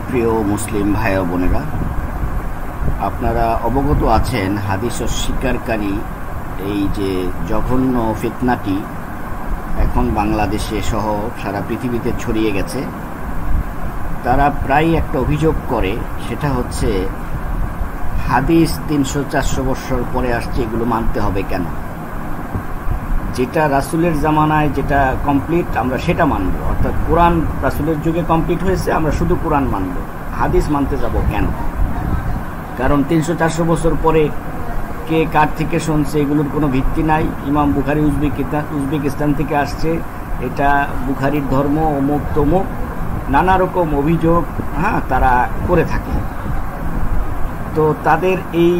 প্রিয় মুসলিম ভাই ও বোনেরা, আপনারা অবগত আছেন হাদিস অস্বীকারী এই যে জঘন্য ফিতনাটি এখন বাংলাদেশে সহ সারা পৃথিবীতে ছড়িয়ে গেছে। তারা প্রায় একটা অভিযোগ করে, সেটা হচ্ছে হাদিস 300-400 বছর পরে আসছে, এগুলো মানতে হবে কেন? যেটা রাসূলের জামানায় যেটা কমপ্লিট আমরা সেটা মানব, অর্থাৎ কোরআন রাসূলের যুগে কমপ্লিট হয়েছে, আমরা শুধু কোরআন মানব, হাদিস মানতে যাব কেন? কারণ 300-400 বছর পরে কে কার থেকে শুনছে এগুলোর কোনো ভিত্তি নাই। ইমাম বুখারী উজবেকিস্তান থেকে আসছে, এটা বুখারীর ধর্ম, অমুক তমুক নানা রকম অভিযোগ তারা করে থাকে। তো তাদের এই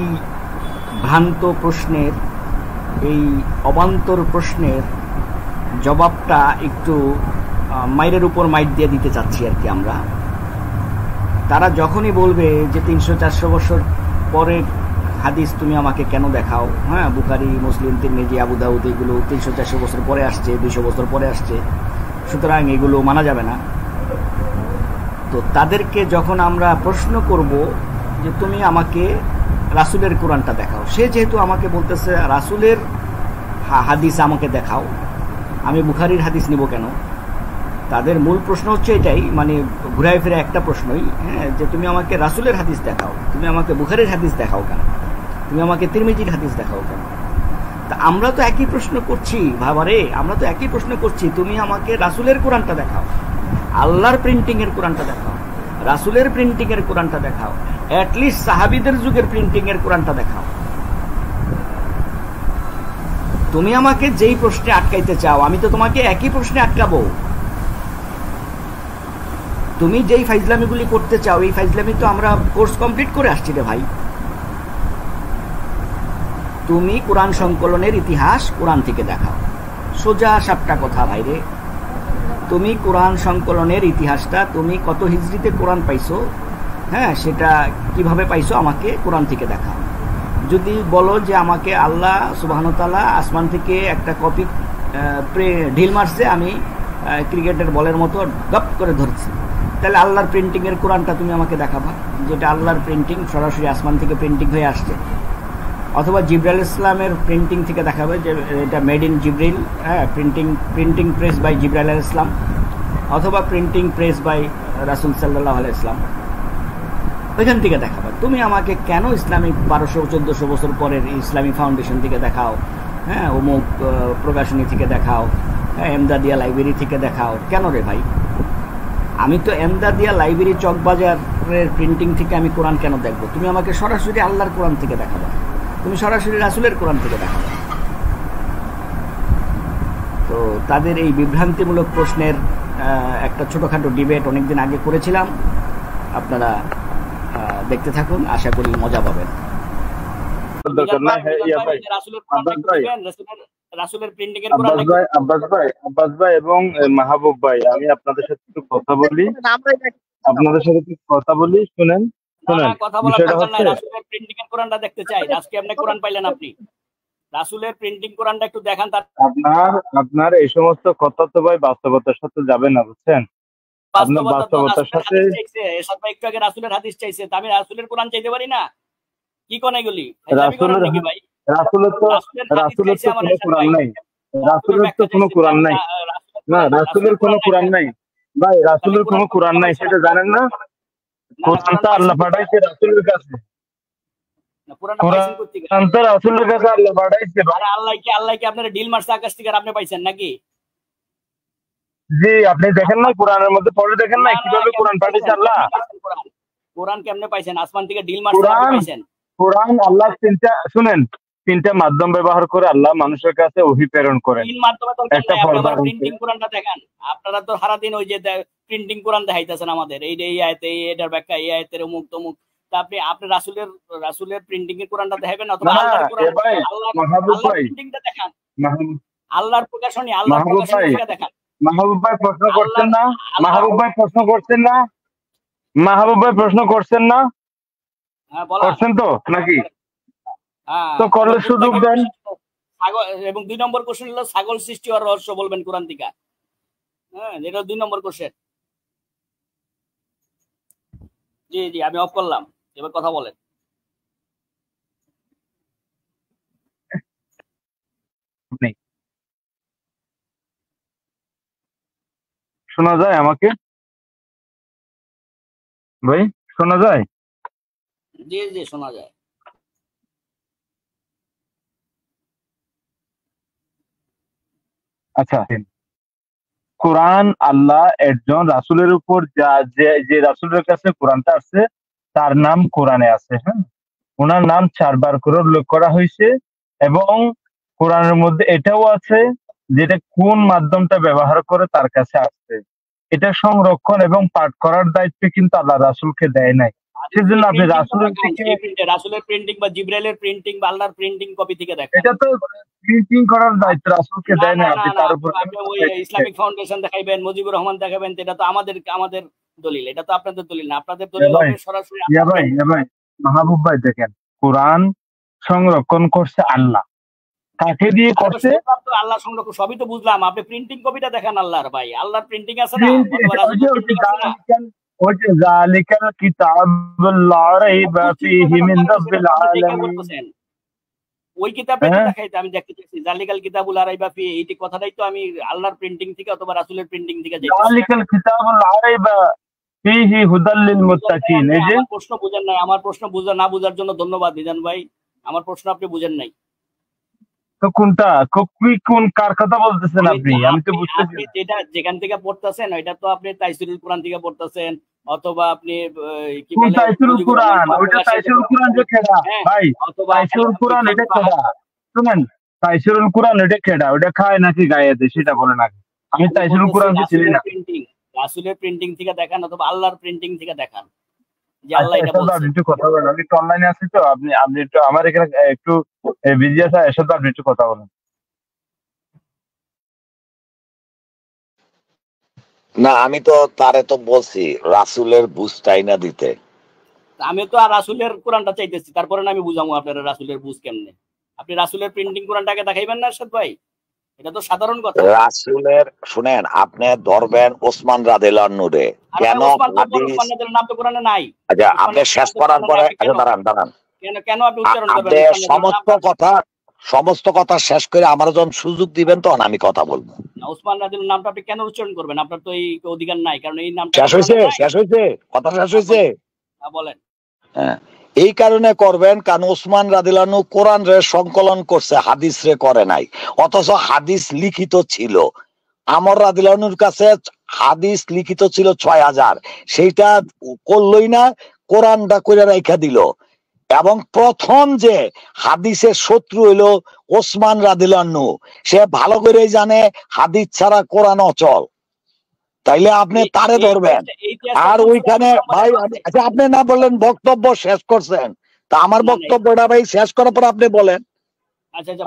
ভ্রান্ত প্রশ্নের, এই অবান্তর প্রশ্নের জবাবটা একটু মাইরের উপর মাইর দিয়ে দিতে চাচ্ছি আর কি আমরা। তারা যখনই বলবে যে 300-400 বছর পরে হাদিস তুমি আমাকে কেন দেখাও, বুখারী, মুসলিম, তিরমিজি, আবু দাউদ এগুলো 300-400 বছর পরে আসছে, 200 বছর পরে আসছে, সুতরাং এগুলো মানা যাবে না। তো তাদেরকে যখন আমরা প্রশ্ন করব যে তুমি আমাকে রাসূলের কোরআনটা দেখাও, সে যেহেতু আমাকে বলতেছে রাসূলের হাদিস আমাকে দেখাও, আমি বুখারীর হাদিস নিব কেন? তাদের মূল প্রশ্ন হচ্ছে এটাই, মানে ঘুরায় ফিরে একটা প্রশ্নই, যে তুমি আমাকে রাসূলের হাদিস দেখাও, তুমি আমাকে বুখারীর হাদিস দেখাও কেন, তুমি আমাকে তিরমিজির হাদিস দেখাও কেন? তা আমরা তো একই প্রশ্ন করছি ভাবারে, আমরা তো একই প্রশ্ন করছি, তুমি আমাকে রাসূলের কোরআনটা দেখাও, আল্লাহর প্রিন্টিং এর কোরআনটা দেখাও, রাসূলের প্রিন্টিং এর কোরআনটা দেখাও, অ্যাটলিস্ট সাহাবীদের যুগের প্রিন্টিং এর কোরআনটা দেখাও। তুমি আমাকে যেই প্রশ্নে আটকাইতে চাও, আমি তো তোমাকে একই প্রশ্নে আটকাবো। তুমি যেই ফাইজলামিগুলি করতে চাও, এই ফাইজলামি তো আমরা কোর্স কমপ্লিট করে আসছি রে ভাই। তুমি কোরআন সংকলনের ইতিহাস কোরআন থেকে দেখাও, সোজা সাপটা কথা ভাইরে। তুমি কোরআন সংকলনের ইতিহাসটা, তুমি কত হিজরিতে কোরআন পাইছো, সেটা কিভাবে পাইছো আমাকে কোরআন থেকে দেখাও। যদি বলো যে আমাকে আল্লাহ সুবহানাহু ওয়া তাআলা আসমান থেকে একটা কপি ঢিল মারছে, আমি ক্রিকেটের বলের মতো গপ করে ধরছি, তাহলে আল্লাহর প্রিন্টিংয়ের কোরআনটা তুমি আমাকে দেখাবা, যেটা আল্লাহর প্রিন্টিং সরাসরি আসমান থেকে প্রিন্টিং হয়ে আসছে। অথবা জিবরাইল ইসলামের প্রিন্টিং থেকে দেখাবে যে এটা made in Jibril, printing press by Jibrail আলাইহিস সালাম, অথবা প্রিন্টিং প্রেস বাই রাসূল সাল্লাল্লাহু আলাইহি ওয়াসাল্লাম, ওইখান থেকে দেখাবে। তুমি আমাকে কেন ইসলামিক 1200-1400 বছর পরের ইসলামী ফাউন্ডেশন থেকে দেখাও, অমুক প্রকাশনী থেকে দেখাও, এমদাদিয়া লাইব্রেরি থেকে দেখাও কেন রে ভাই? আমি তো এমদাদিয়া লাইব্রেরি চকবাজারের প্রিন্টিং থেকে আমি কোরআন কেন দেখবো? তুমি আমাকে সরাসরি আল্লাহর কোরআন থেকে দেখাবা, তুমি সরাসরি রাসূলের কোরআন থেকে দেখাবা। তো তাদের এই বিভ্রান্তিমূলক প্রশ্নের একটা ছোটখাটো ডিবেট অনেকদিন আগে করেছিলাম, আপনারা দেখতে থাকুন, আশা করি মজা পাবেন। আব্বাস ভাই এবং মাহবুব ভাই, আমি আপনাদের সাথে একটু কথা বলি, শুনেন। বিষয়টা হচ্ছে রাসূলের প্রিন্টিং এর কোরআনটা দেখতে চাই। আজকে আপনি কোরআন পাইলেন, আপনি রাসূলের প্রিন্টিং কোরআনটা একটু দেখান। আপনার এই সমস্ত কথা তো ভাই বাস্তবতার সাথে যাবে না, বুঝছেন? আপনার বাস্তবতার সাথে একটু আগে রাসূলের হাদিস চাইছে, আমি রাসূলের কোরআন চাইতে পারি না? কি কোন এগুলি? রাসূলের তো কোনো কোরআন নাই, রাসূলের তো কোনো কোরআন নাই, না রাসূলের কোনো কোরআন নাই ভাই, রাসূলের কোনো কোরআন নাই, সেটা জানেন না? কোরআনটা আল্লাহ পাঠাইছে রাসূলের কাছে, কোরআনটা রাসূলের কাছে আল্লাহ পাঠাইছে। আর আল্লাহ কি আপনারা ডিল মারছে আকাশ থেকে, আপনি পাইছেন নাকি? জি, আপনি দেখেন না কোরআনের মধ্যে পড়ে দেখেন না কিভাবে কোরআন পাঠিয়েছে আল্লাহ? কোরআন কেমনে পাইছেন? আসমান থেকে ডিল মারছে আপনি পাইছেন? কোরআন আল্লাহ তিনটা মাধ্যম ব্যবহার করে আল্লাহ মানুষের কাছে ওহী প্রেরণ করেন। তিন মাধ্যমে তো প্রিন্টিং কোরআনটা দেখান। আপনারা তো সারা দিন ওই যে প্রিন্টিং কোরআন দেখাইতেছেন আমাদের, এই আয়াতে এটার ব্যাখ্যা, এই আয়াতের অমুক তমুক। তা আপনি রাসূলের প্রিন্টিং এর কোরআনটা দেখাবেন, অথবা আল্লাহর কোরআন, আল্লাহর প্রিন্টিংটা দেখান, আল্লাহর প্রকাশনী, আল্লাহর প্রকাশনীটা দেখান। মাহবুব ভাই প্রশ্ন করছেন না? করছেন তো নাকি? তো করলে সুযোগ দেন। এবং 2 নম্বর কোশ্চেন হলো ছাগল সৃষ্টি হওয়ার রহস্য বলবেন কোরআন থেকে, যেটা 2 নম্বর কোশ্চেন। জি জি, আমি অফ করলাম, এবার কথা বলেন। নেই, শোনা যায় আমাকে ভাই? শোনা যায়? জি জি, শোনা যায়। আচ্ছা, কোরআন আল্লাহ একজন রাসূলের উপর যে রাসূলের কাছে কোরআনটা আছে তার নাম কোরআনে আছে। হ্যাঁ, ওনার নাম 4 বার করে উল্লেখ করা হয়েছে এবং কোরআনের মধ্যে এটাও আছে যেটা কোন মাধ্যমটা ব্যবহার করে তার কাছে আসছে। এটা সংরক্ষণ এবং পাঠ করার দায়িত্ব কিন্তু আল্লাহ রাসূলকে দেয় নাই। সেজন্য আপনি রাসূলের থেকে রাসূলের প্রিন্টিং বা জিব্রাইলের প্রিন্টিং বা আল্লাহর প্রিন্টিং কপি থেকে দেখান। এটা তো প্রিন্টিং করার দায়িত্ব রাসূলকে না দেয় না নাই। না আপনি না, তার উপর কেন আপনি ওই চাপাই দিচ্ছেন? ইসলামিক ফাউন্ডেশন দেখাইবেন, মুজিবুর রহমান দেখাবেন, এটা তো আমাদের আমাদের দলিল, এটা তো আপনাদের দলিল না। আপনাদের ইয়া দলিল ভাই, হবে সরাসরি ইয়া আল্লাহর ভাই, প্রিন্টিং। ইয়া ভাই, মাহবুব ভাই দেখেন, কোরআন সংরক্ষণ করছে আল্লাহ। কাকে দিয়ে আরে ভাই, করছে? শুনলাম তো আল্লাহ সংরক্ষণ, সবই তো বুঝলাম, আপনি প্রিন্টিং কপিটা দেখান আল্লাহর। ভাই আল্লাহর প্রিন্টিং আছে না, অথবা রাসূলের প্রিন্টিং আছে না? যালিকাল কিতাবুল লা রাইবা বুঝছি, ফীহি কথাটা মিন তো আপনি সেটা রাব্বিল তো আপনি দেখে আলামিন। বলতেছেন। ওই কিতাবটাই তো হ্যাঁ, দেখাইতে আমি দেখতে চাইছি, জালিকাল কিতাবুল লা রাইবা ফীহি, এই কথাটাই তো আমি আল্লাহর প্রিন্টিং থেকে অথবা রাসূলের প্রিন্টিং থেকে যাইতেছি। যালিকাল কিতাবুল লা রাইবা ফীহি হুদাল লিল বুঝেন নাই মুত্তাকিন। আপনি এই যে আমার প্রশ্ন, বুঝেন নাই আমার প্রশ্ন, না বুঝার জন্য ধন্যবাদ মিজান ভাই। আমার প্রশ্ন আপনি বুঝেন নাই। তো কোনটা কোন কার কথা বলতেছেন আমি আপনি? আমি তো আপনি বুঝতেছি আপনি না। যেটা যেখান থেকে পড়তেছেন ওইটা তো আপনি তাইসিরুল কোরআন থেকে পড়তেছেন, অথবা আপনি কি কোন বলে তাইসিরুল মুজিবুর রহমান কোরআন? ওইটা প্রকাশে থেকে তাইসিরুল কোরআন পড়তেছেন। যে খেড়া হ্যাঁ, ভাই, অথবা তাইসিরুল কোরআন এটা খেড়া। শুনেন, তাইসিরুল কোরআন এটা খেড়া, ওটা খায় নাকি গায়ে দেয় সেটা বলেন আগে। আমি আমি তাইসিরুল বলতেছি কোরআনকে চিনি রাসূলের না। প্রিন্টিং, রাসূলের প্রিন্টিং থেকে দেখান অথবা আল্লাহর প্রিন্টিং থেকে দেখান যে আচ্ছা, আল্লাহ এর এটা সাথে বলছে। আপনি একটু কথা বলেন। আমি একটু অনলাইনে আছি তো, আপনি আপনি একটু আমার এখানে একটু বিজি আছে, এর সাথে আপনি একটু কথা বলেন। না, আমি তো তারে তো বলছি রাসূলের বুঝটাই না দিতে। আমি তো আর রাসূলের কোরআনটা চাইতেছি, তারপরে না আমি বুঝামু আপনারা রাসূলের বুঝ কেমনে। আপনি রাসূলের প্রিন্টিং কোরআনটাকে দেখাইবেন না আরশাদ ভাই? এটা তো সাধারণ কথা। রাসূলের শুনেন, আপনি ধরবেন ওসমান রাদিয়াল্লাহু আনহু রে, আর ভাই কেন ওসমান হাদিস। ওসমান রাদিয়াল্লাহু নাম তো কোরআনে নাই। আচ্ছা, ওসমান আপনি শেষ রাদিয়াল্লাহু নাম তো করার কোরআনে পরে, নাই, আপনি কেন আচ্ছা দাঁড়ান দাঁড়ান, কেন কেন আপনি উচ্চারণ করবেন আপনি ওসমান রাদিয়াল্লাহু নাম? সমস্ত কথা শেষ করে আমার যখন সুযোগ দিবেন তখন আমি কথা বলবো। ওসমান রাদিয়াল্লাহু নামটা আপনি কেন উচ্চারণ করবেন? আপনার তো এই অধিকার নাই, কারণ এই নামটা শেষ হয়েছে, কোরআনে নাই। শেষ হয়েছে, কথা শেষ হয়েছে। বলেন। হ্যাঁ, এই কারণে করবেন কারণ ওসমান রাদিয়াল্লাহু আনহু কোরআন রে সংকলন করছে, হাদিস রে করে নাই। অথচ হাদিস লিখিত ছিল। আমর রাদিয়াল্লাহু আনহুর কাছে হাদিস লিখিত ছিল ৬,০০০, সেইটা করলই না, কোরআনটা কইরা রাইখা দিল। এবং প্রথম যে হাদিসের শত্রু হইল ওসমান রাদিয়াল্লাহু আনহু, সে ভালো করেই জানে হাদিস ছাড়া কোরআন অচল। তাইলে আপনি তারে ধরবেন। আর ওইখানে ভাই আচ্ছা, আপনি না বললেন বক্তব্য শেষ করছেন, তা আমার বক্তব্যটা ভাই শেষ করার পর আপনি বলেন।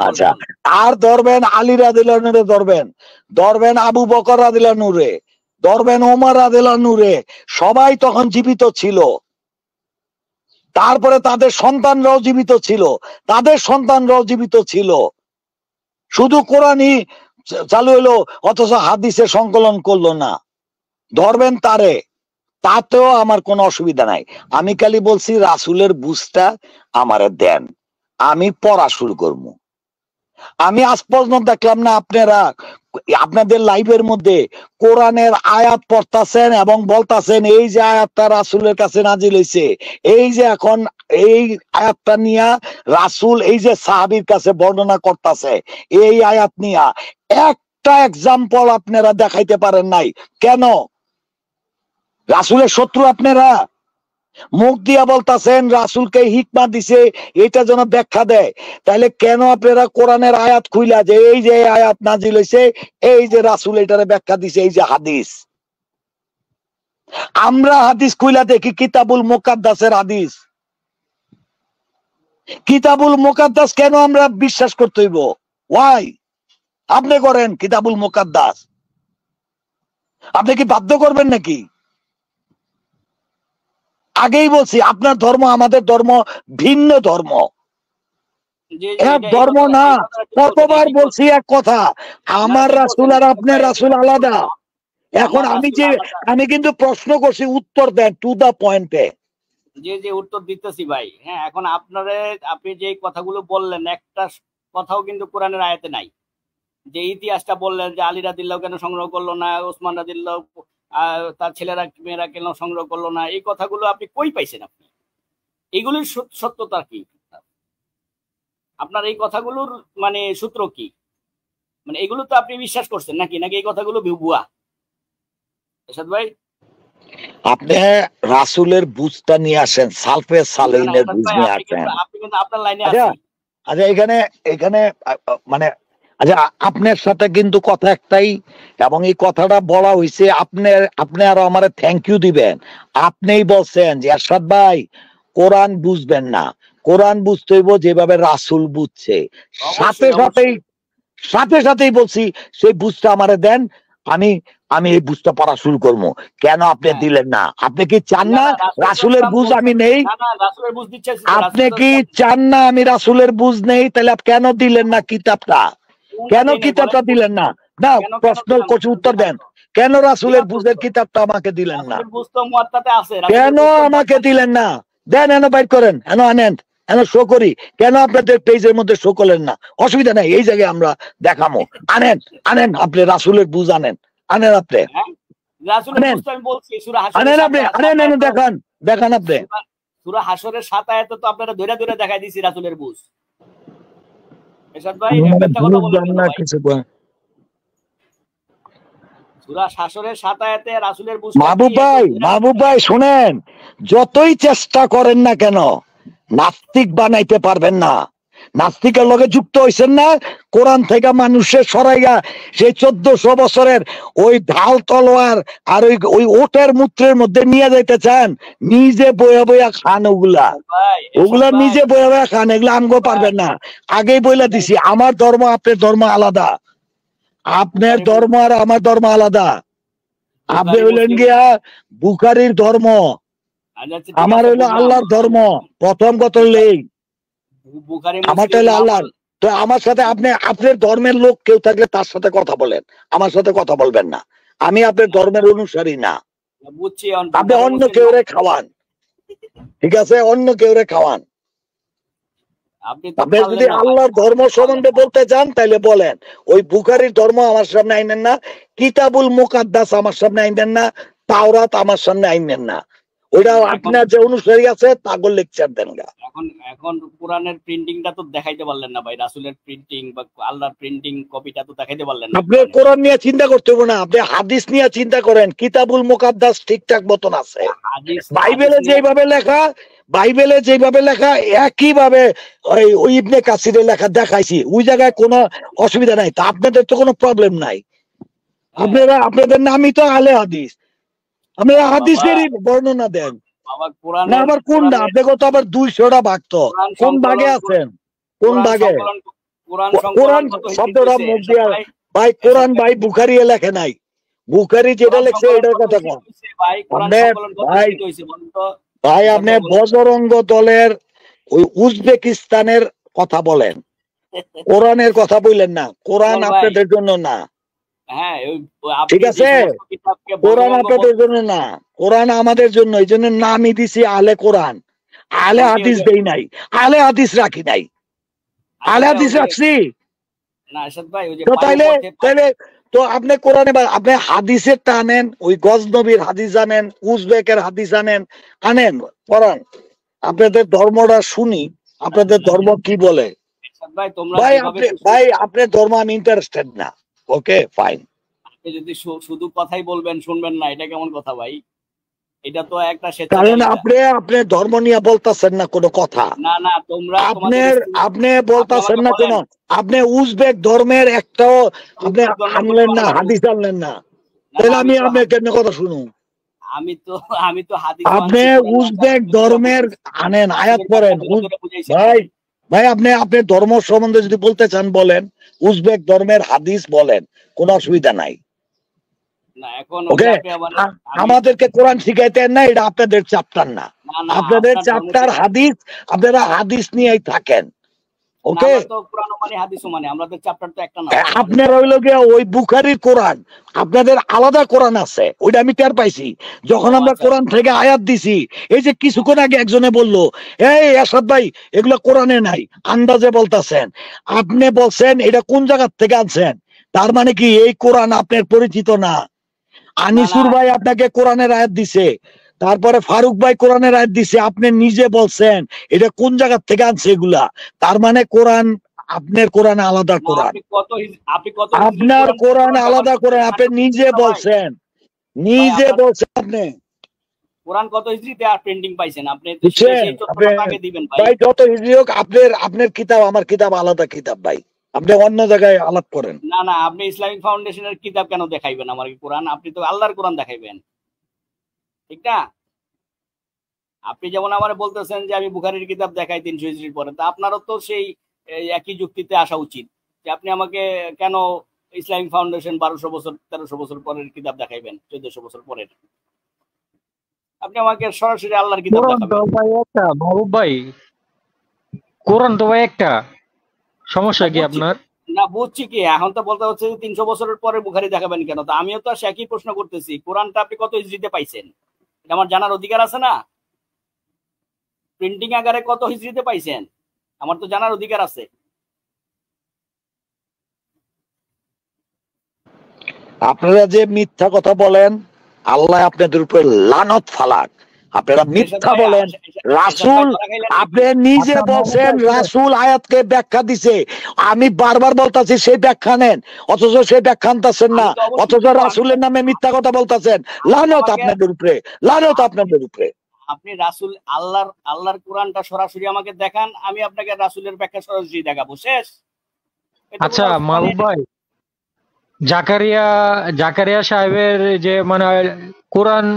আচ্ছা, আর ধরবেন আলী রাদিয়াল্লাহু আনহু, ধরবেন আবু বকর রাদিয়াল্লাহু আনহু, ধরবেন ওমর রাদিয়াল্লাহু আনহু, সবাই তখন জীবিত ছিল। তারপরে তাদের সন্তানরাও জীবিত ছিল, শুধু কোরআনই চালু হলো, অথচ হাদিসে সংকলন করলো না। ধরবেন তারে, তাতেও আমার কোনো অসুবিধা নাই। আমি খালি বলছি রাসূলের বুঝটা আমারে দেন, আমি পড়া শুরু করবো। আমি আজ পর্যন্ত দেখলাম না আপনারা আপনাদের লাইভের মধ্যে কোরআনের আয়াত পড়তাছেন এবং বলতাছেন এই যে আয়াতটা রাসূলের কাছে নাজিল হইছে, এই যে এখন এই আয়াতটা নিয়া রাসূল এই যে সাহাবীর কাছে বর্ণনা করতেছে, এই আয়াত নিয়া একটা এক্সাম্পল আপনারা দেখাইতে পারেন নাই। কেন? রাসূলের শত্রু আপনারা? মুখ দিয়া বলতাছেন রাসূলকে হিকমা দিছে, এটা যেন ব্যাখ্যা দেয়। তাহলে কেন আপনারা কোরআনের আয়াত খুইলা যে এই যে আয়াত নাজিল হইছে, এই যে রাসূল এটারে ব্যাখ্যা দিছে, এই যে হাদিস। আমরা হাদিস খুইলা দেখি কিতাবুল মুকাদ্দাসের হাদিস। কিতাবুল মুকাদ্দাস কেন আমরা বিশ্বাস করতে হইব? ওয়াই? আপনি করেন কিতাবুল মুকাদ্দাস, আপনি কি বাধ্য করবেন নাকি? আগেই বলছি আপনার ধর্ম আমাদের ধর্ম ভিন্ন ধর্ম, এক ধর্ম না। কতবার বলছি এক কথা, আমার রাসূল আর আপনার রাসূল আলাদা। এখন আমি কিন্তু প্রশ্ন করছি, উত্তর দেন টু দা পয়েন্টে। যে উত্তর দিতেছি ভাই। হ্যাঁ, এখন আপনি যে কথাগুলো বললেন একটা কথাও কিন্তু কোরআনের আয়াতে নাই। যে ইতিহাসটা বললেন যে আলী রাদিয়াল্লাহু কেন সংগ্রহ করলো না, ওসমান রাদিয়াল্লাহু তার ছেলেরা মেয়েরা কেন সংগ্রহ করলো না, এই কথাগুলো আপনি কই পাইছেন? আপনি এইগুলির সত্যতা কি? আপনার এই কথাগুলোর মানে সূত্র কি? মানে এগুলো তো আপনি বিশ্বাস করছেন নাকি এই কথাগুলো ভুয়া? এরশাদ ভাই, আপনি রাসূলের বুঝটা নিয়ে আসেন, সালফে সালেহিনের বুঝ নিয়ে আসেন। আপনি কিন্তু আপনার লাইনে আচ্ছা আছেন। আচ্ছা, এখানে মানে আচ্ছা, আপনার সাথে কিন্তু কথা একটাই, এবং এই কথাটা বলা হয়েছে, আপনি আরো আমার থ্যাংক ইউ দিবেন। আপনিই বলছেন যে এরশাদ ভাই কোরআন বুঝবেন না, কোরআন বুঝতে হইব যেভাবে রাসূল বুঝছে। সাথে সাথেই বলছি সেই বুঝটা আমারে দেন, আমি এই বুঝটা পড়া শুরু করবো। কেন আপনি দিলেন না? আপনি কি চান না রাসূলের বুঝ আমি নেই? আপনি কি চান না আমি রাসূলের বুঝ নেই? তাহলে কেন দিলেন না কিতাবটা? কেন কিতাবটা দিলেন না? না, প্রশ্ন করছি, উত্তর দেন। কেন রাসূলের বুঝের কিতাবটা আমাকে দিলেন না? কেন আমাকে দিলেন না? দেন, এনে বাইর করেন, এনে আনেন, এনে শো করি। কেন আপনাদের পেজের মধ্যে শো করলেন না? অসুবিধা নাই, এই জায়গায় আমরা দেখামো। আনেন আপনি রাসূলের বুঝ আনেন, আপনি দেখান আপনি। সূরা হাশরের 7 আয়াতে তো আপনারা ধরে ধরে দেখাই দিছি রাসূলের বুঝ। এরশাদ ভাই একটা কথা বলবেন না কিছু বল। সূরা হাশরের 7 আয়াতে রাসূলের বুঝ। মাহবুব ভাই শুনেন, যতই চেষ্টা করেন না কেন নাস্তিক বানাইতে পারবেন না। নাস্তিকের লগে যুক্ত হইছেন না, কোরআন থেকে মানুষের সরাইয়া সেই 1400 বছরের ওই ঢাল তলোয়ার আর ওই ওটের মূত্রের মধ্যে নিয়ে যাইতে চান। নিজে বইয়া বইয়া খান, ওগুলা নিজে বইয়া বইয়া খান, এগুলো আমগো পারবেন না। আগেই বইলা দিছি, আমার ধর্ম আপনার ধর্ম আলাদা, আপনার ধর্ম আর আমার ধর্ম আলাদা। আপনি হইলেন গিয়া বুখারীর ধর্ম, আমার হইলো আল্লাহর ধর্ম। প্রথম কথা হইলেই আমারটা হলো আল্লাহর। তো আমার সাথে আপনার ধর্মের লোক কেউ থাকলে তার সাথে কথা বলেন, আমার সাথে কথা বলবেন না। আমি আপনার ধর্মের অনুসারী না। আপনি অন্য কেউ রে খাওয়ান, ঠিক আছে, অন্য কেউ রে খাওয়ান। আপনি যদি আল্লাহর ধর্ম সম্বন্ধে বলতে চান তাহলে বলেন। ওই বুখারীর ধর্ম আমার সামনে আইনেন না, কিতাবুল মুকাদ্দাস আমার সামনে আইনেন না, তাওরাত আমার সামনে আইনেন না। ওইটা আপনার যে অনুসারী আছে তাগো লেকচার দেন গা। এখন কোরআনের প্রিন্টিংটা তো দেখাইতে পারলেন না ভাই, রাসূলের প্রিন্টিং বা আল্লাহর প্রিন্টিং কপিটা তো দেখাইতে পারলেন না। আপনি কোরআন নিয়ে চিন্তা করতে হবে না, আপনি হাদিস নিয়ে চিন্তা করেন। কিতাবুল মুকাদ্দাস ঠিকঠাক মতন আছে, বাইবেলে যেভাবে লেখা একইভাবে ওই ইবনে কাসিরের লেখা দেখাইছি, ওই জায়গায় কোনো অসুবিধা নাই। তা আপনাদের তো কোনো প্রবলেম নাই। আপনাদের নামই তো আলে হাদিস, আপনারা হাদিসেরই বর্ণনা দেন না। আবার কোনটা আপনাকে তো আবার 200টা ভাগ, তো কোন ভাগে আছেন? কোন ভাগে? কোরআন শব্দটা মুখ দিয়া ভাই, কোরআন ভাই বুখারী লেখে নাই। বুখারী যেটা লেখছে এটার কথা কন ভাই। আপনি বজরঙ্গ দলের ওই উজবেকিস্তানের কথা বলেন, কোরআনের কথা বললেন না। কোরআন আপনাদের জন্য না, ঠিক আছে? কোরআন আপনাদের জন্য না, কোরআন আমাদের জন্য। এই জন্য নামই দিছি আলে কোরআন, আলে হাদিস দেই নাই, আলে হাদিস রাখি নাই। আলে হাদিস রাখছি তো তাইলে তো আপনি কোরআনে আপনি হাদিসের টানেন, ওই গজনবীর হাদিস আনেন, উজবেকের হাদিস আনেন পড়ান। আপনাদের ধর্মটা শুনি, আপনাদের ধর্ম কি বলে। ভাই আপনার ধর্ম আমি ইন্টারেস্টেড না। Okay fine. আপনি যদি শুধু কথাই বলবেন, শুনবেন না, এটা কেমন কথা ভাই? এটা তো একটা কারণ আপনি ধর্ম নিয়ে বলতেছেন না কোনো কথা। না তোমরা আপনি বলতেছেন না কোনো, আপনি উজবেক ধর্মের একটাও আপনি আনলেন না, হাদিস আনলেন না। তাহলে আমি আপনার কেন কথা শুনুন? আমি তো হাদিস। আপনি উজবেক ধর্মের আনেন, আয়াত পড়েন। ভাই আপনি ধর্ম সম্বন্ধে যদি বলতে চান বলেন, উজবেক ধর্মের হাদিস বলেন, কোনো অসুবিধা নাই। আমাদেরকে কোরআন শিখাইতেন না, এটা আপনাদের চ্যাপ্টার না। আপনাদের চ্যাপ্টার হাদিস, আপনারা হাদিস নিয়েই থাকেন। ওকে, আমরা তো কোরআন মানে হাদিস মানে, আমাদের চ্যাপ্টার তো একটা না। আপনার হইলো গিয়ে ওই বুখারীর কোরআন, আপনাদের আলাদা কোরআন আছে, ওইটা আমি টের পাইছি যখন আমরা কোরআন থেকে আয়াত দিছি। এই যে কিছুক্ষণ আগে একজনে বলল, এই এরশাদ ভাই এগুলো কোরআনে নাই, আন্দাজে বলতাছেন। আপনি বলছেন এটা কোন জায়গা থেকে আনছেন, তার মানে কি এই কোরআন আপনার পরিচিত না? আনিসুর ভাই আপনাকে কোরআনের আয়াত দিছে, তারপরে ফারুক ভাই কোরআনের আয়াত দিছে, আপনি নিজে বলছেন এটা কোন জায়গা থেকে আনছে এগুলা, তার মানে কোরআন, আপনার কোরআন আলাদা কোরআন, আপনার কোরআন আলাদা কোরআন, আপনি নিজে বলছেন, নিজে বলছেন। আপনি কোরআন কত হিজরিতে আর প্রিন্টিং পাইছেন আপনি? দিবেন ভাই, যত হিজরি হোক আপনার কিতাব আমার কিতাব আলাদা কিতাব ভাই, আপনি অন্য জায়গায় আলাপ করেন। না না, আপনি ইসলামিক ফাউন্ডেশনের কিতাব কেন দেখাইবেন আমার কোরআন? আপনি তো আল্লাহর কোরআন দেখাইবেন, ঠিক না? আপনি যেমন আমার বলতেছেন যে আমি বুখারীর কিতাব দেখাই 300 হিজরির পরে, তা আপনারও তো সেই একই যুক্তিতে আসা উচিত যে আপনি আমাকে কেন ইসলামিক ফাউন্ডেশন 1200 বছর 1300 বছর পরের কিতাব দেখাইবেন, 1400 বছর পরের। আপনি আমাকে সরাসরি আল্লাহর কিতাব দেখাবেন। ভাই একটা মাহবুব ভাই, কোরআন তো ভাই একটা, সমস্যা কি আপনার? না বুঝছি কি, এখন তো বলতে হচ্ছে যে 300 বছরের পরে বুখারী দেখাবেন কেন? তো আমিও তো একই প্রশ্ন করতেছি, কোরআনটা আপনি কত হিজরিতে পাইছেন এটা আমার জানার অধিকার আছে না? প্রিন্টিং আকারে কত হিজরিতে পাইছেন আমার তো জানার অধিকার আছে। আপনারা যে মিথ্যা কথা বলেন, আল্লাহ আপনাদের উপরে লানত ফালাক। আপনারা মিথ্যা বলেন। রাসূল, আপনি নিজে বলছেন রাসূল আয়াতকে ব্যাখ্যা দিছে, আমি বারবার বলতাছি সেই ব্যাখ্যা নেন, অথচ সেই ব্যাখ্যা আনতাছেন না, অথচ রাসূলের নামে মিথ্যা কথা বলতাছেন। লানত আপনাদের উপরে, লানত আপনাদের উপরে। আপনি রাসূল আল্লাহর কোরআনটা সরাসরি আমাকে দেখান, আমি আপনাকে রাসূলের ব্যাখ্যা সরাসরি দেখাবো, শেষ। আচ্ছা মাহবুব ভাই, জাকারিয়া সাহেবের যে মানে কোরআন